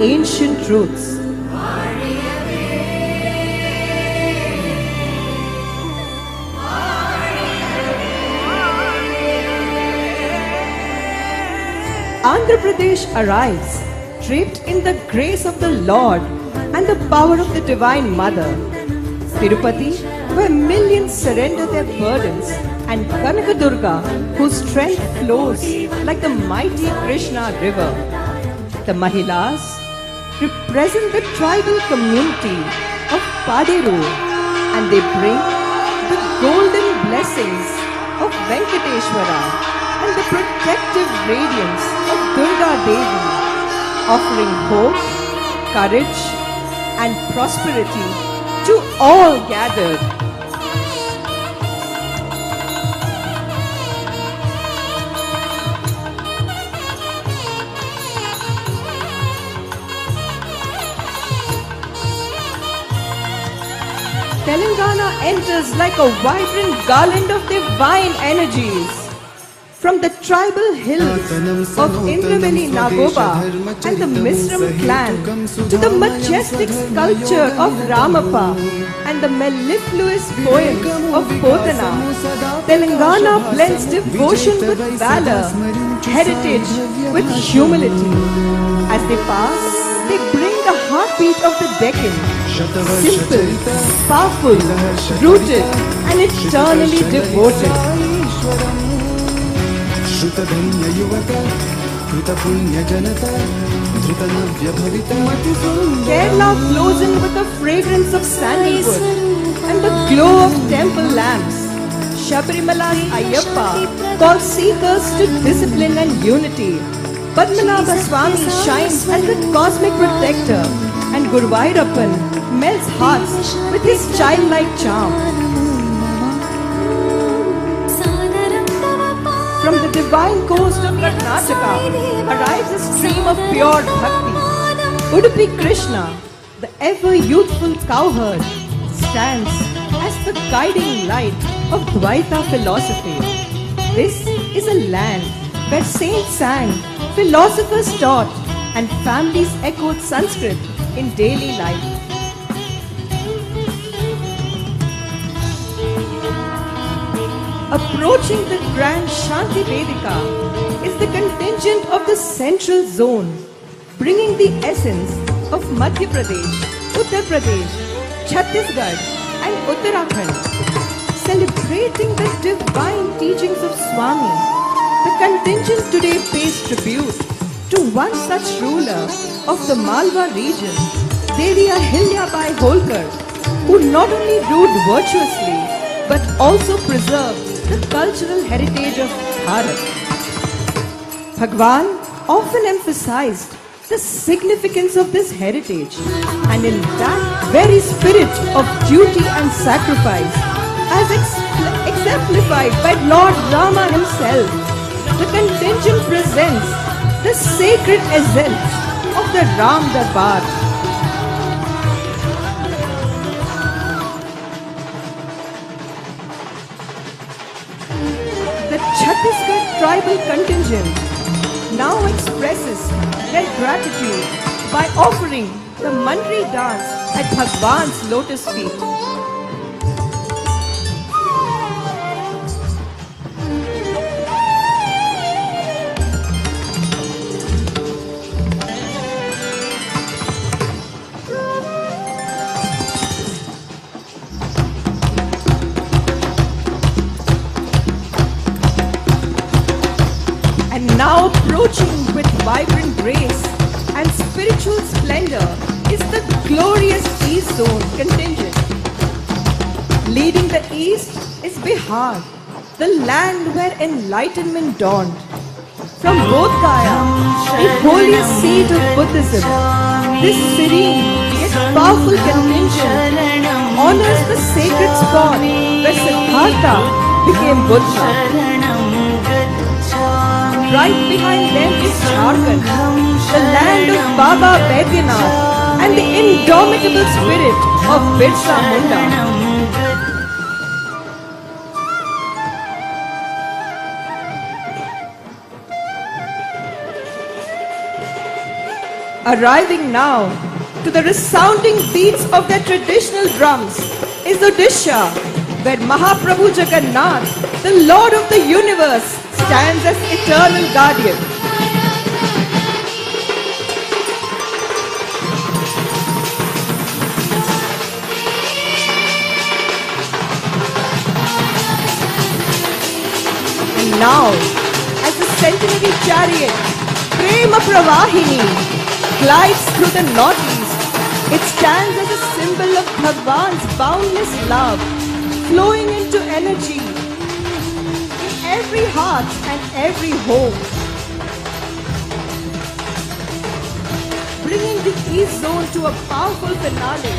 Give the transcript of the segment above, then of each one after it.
ancient truths. Andhra Pradesh arrives, draped in the grace of the Lord and the power of the Divine Mother. Tirupati, where millions surrender their burdens, and Kanakadurga, whose strength flows like the mighty Krishna river. The Mahilas represent the tribal community of Paderu, and they bring the golden blessings of Venkateshwara and the protective radiance of Durga Devi, offering hope, courage, and prosperity to all gathered. Telangana enters like a vibrant garland of divine energies. From the tribal hills of Indraveli Nagoba and the Misram clan to the majestic sculpture of Ramappa and the mellifluous poems of Potana, Telangana blends devotion with valor, heritage with humility. As they pass, they bring the heartbeat of the Deccan, simple, powerful, rooted and eternally devoted. Kerala flows in with the fragrance of sandalwood and the glow of temple lamps. Shabarimala's Ayyappa calls seekers to discipline and unity. Padmanabha Swami shines as the cosmic protector, and Guruvayurappan melts hearts with his childlike charm. From the divine coast of Karnataka arrives a stream of pure bhakti. Udupi Krishna, the ever-youthful cowherd, stands as the guiding light of Dvaita philosophy. This is a land where saints sang, philosophers taught, and families echoed Sanskrit in daily life. Approaching the grand Shanti Vedika is the contingent of the central zone, bringing the essence of Madhya Pradesh, Uttar Pradesh, Chhattisgarh and Uttarakhand. Celebrating the divine teachings of Swami, the contingent today pays tribute to one such ruler of the Malwa region, Devi Ahilyabai Holkar, who not only ruled virtuously but also preserved the cultural heritage of Bharat. Bhagwan often emphasized the significance of this heritage, and in that very spirit of duty and sacrifice, as exemplified by Lord Rama himself, the contingent presents the sacred essence of the Ram Darbar. The Chhattisgarh tribal contingent now expresses their gratitude by offering the Mandri dance at Bhagwan's lotus feet. And now approaching with vibrant grace and spiritual splendor is the glorious East Zone contingent. Leading the East is Bihar, the land where enlightenment dawned. From Bodh Gaya, the holiest seat of Buddhism, this serene yet powerful contingent honors the sacred spot where Siddhartha became Buddha. Right behind them is Jharkhand, the land of Baba Baidyanath and the indomitable spirit of Birsa Munda. Arriving now to the resounding beats of their traditional drums is Odisha, where Mahaprabhu Jagannath, the Lord of the universe, stands as eternal guardian. And now, as the centenary chariot, Prema Pravahini, glides through the northeast, it stands as a symbol of Bhagwan's boundless love, flowing into energy in every heart and every home. Bringing the East Zone to a powerful finale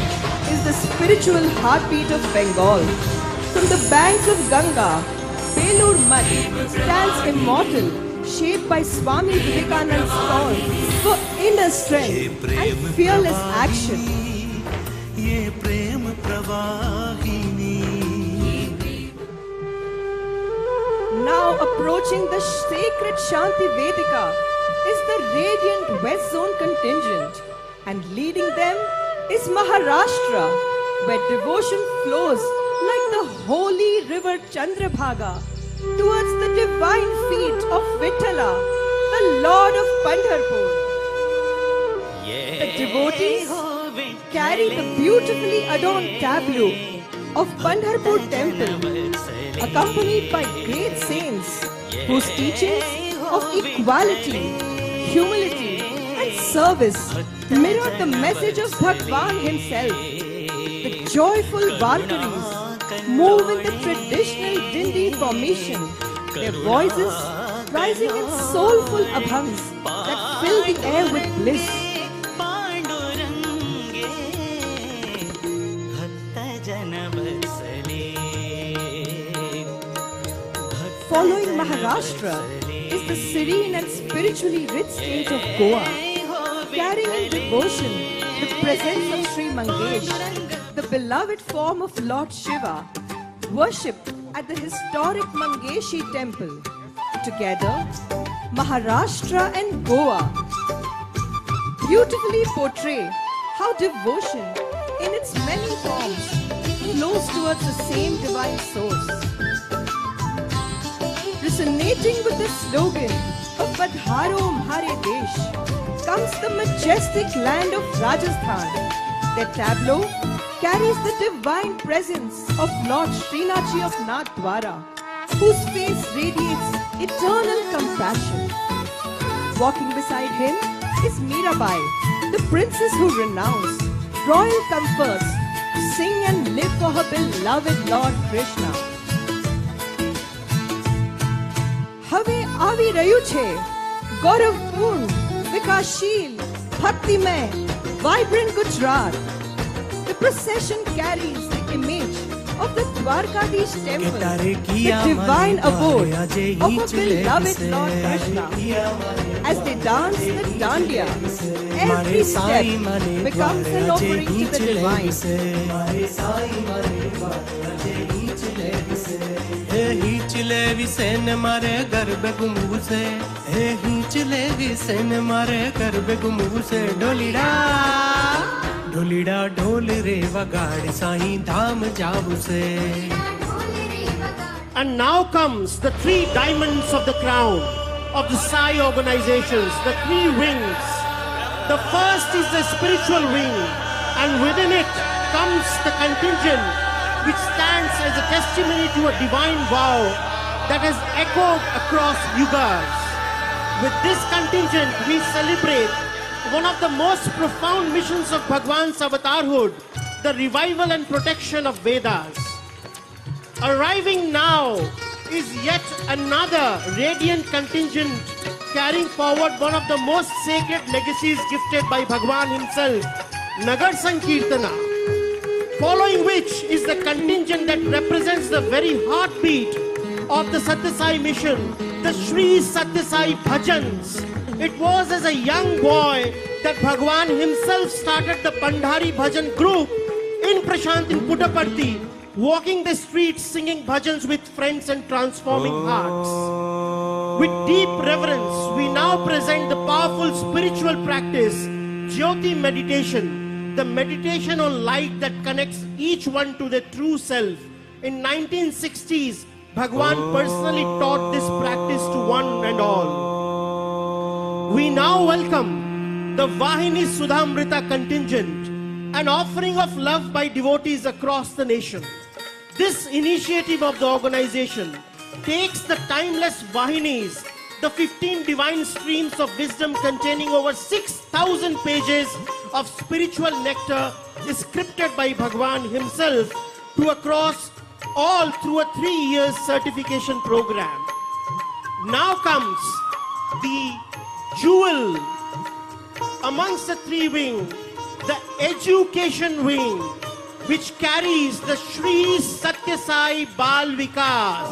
is the spiritual heartbeat of Bengal. From the banks of Ganga, Belur Math stands immortal, shaped by Swami Vivekananda's call for inner strength and fearless action. Now approaching the sacred Shanti Vedika is the radiant West Zone contingent, and leading them is Maharashtra, where devotion flows like the holy river Chandrabhaga towards the divine feet of Vittala, the Lord of Pandharpur. The devotees carry the beautifully adorned tableau of Pandharpur temple, accompanied by great saints whose teachings of equality, humility and service mirror the message of Bhagwan himself. The joyful Varkaris move in the traditional Dindi formation, their voices rising in soulful abhangs that fill the air with bliss. Following Maharashtra is the serene and spiritually rich state of Goa, carrying in devotion the presence of Sri Mangesh, the beloved form of Lord Shiva, worshipped at the historic Mangeshi temple. Together, Maharashtra and Goa beautifully portray how devotion in its many forms flows towards the same divine source. Resonating with the slogan of Padharo Mhare Desh comes the majestic land of Rajasthan. Their tableau carries the divine presence of Lord Srinathji of Nathdwara, whose face radiates eternal compassion. Walking beside him is Mirabai, the princess who renounced royal comforts to sing and live for her beloved Lord Krishna. હવે આવી રહ્યું છે ગૌરવપૂર્ણ, વિકાસશીલ, ભક્તિમય, vibrant Gujarat. The procession carries the image of the Dwarkadish temple, the divine abode of our beloved Lord Krishna. As they dance the dandiya, every step becomes an offering to the divine. हिंचले Visen मारे गर्भ गुमू से, हिंचले विसेन मारे गर्भ गुमू से, ढोलिडा ढोलिडा ढोल रे वगाड़ साईं धाम जाबू से. And now comes the three diamonds of the crown of the Sai organizations, the three wings. The first is the spiritual wing, and within it comes the contingent, which stands as a testimony to a divine vow that has echoed across yugas. With this contingent, we celebrate one of the most profound missions of Bhagwan's avatarhood, the revival and protection of Vedas. Arriving now is yet another radiant contingent carrying forward one of the most sacred legacies gifted by Bhagwan himself, Nagar Sankirtana. Following which is the contingent that represents the very heartbeat of the Satya Sai mission, the Sri Satya Sai Bhajans. It was as a young boy that Bhagwan himself started the Pandhari Bhajan group in Prashant in Puttaparthi, walking the streets singing bhajans with friends and transforming hearts. With deep reverence, we now present the powerful spiritual practice Jyoti meditation, the meditation on light that connects each one to their true self. In 1960s, Bhagwan personally taught this practice to one and all. We now welcome the Vahini Sudhamrita contingent, an offering of love by devotees across the nation. This initiative of the organization takes the timeless Vahinis, the 15 divine streams of wisdom containing over 6,000 pages of spiritual nectar scripted by Bhagwan himself, to across all through a 3-year certification program. Now comes the jewel amongst the 3 wings, the education wing, which carries the Shri Satya Sai Bal Vikas.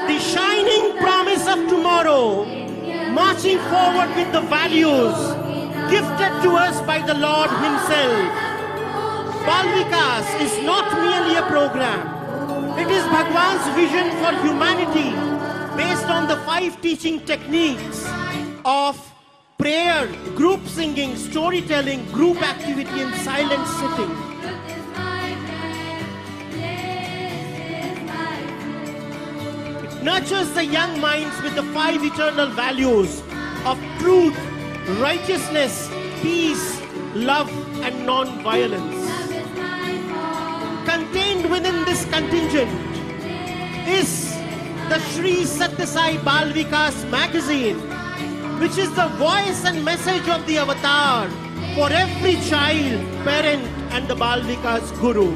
The shining promise of tomorrow, marching forward with the values gifted to us by the Lord himself. Bal Vikas is not merely a program. It is Bhagwan's vision for humanity based on the 5 teaching techniques of prayer, group singing, storytelling, group activity and silent sitting. It nurtures the young minds with the 5 eternal values of truth, righteousness, peace, love and non-violence. Contained within this contingent is the Shri Satya Sai Bal Vikas magazine, which is the voice and message of the avatar for every child, parent and the Bal Vikas Guru.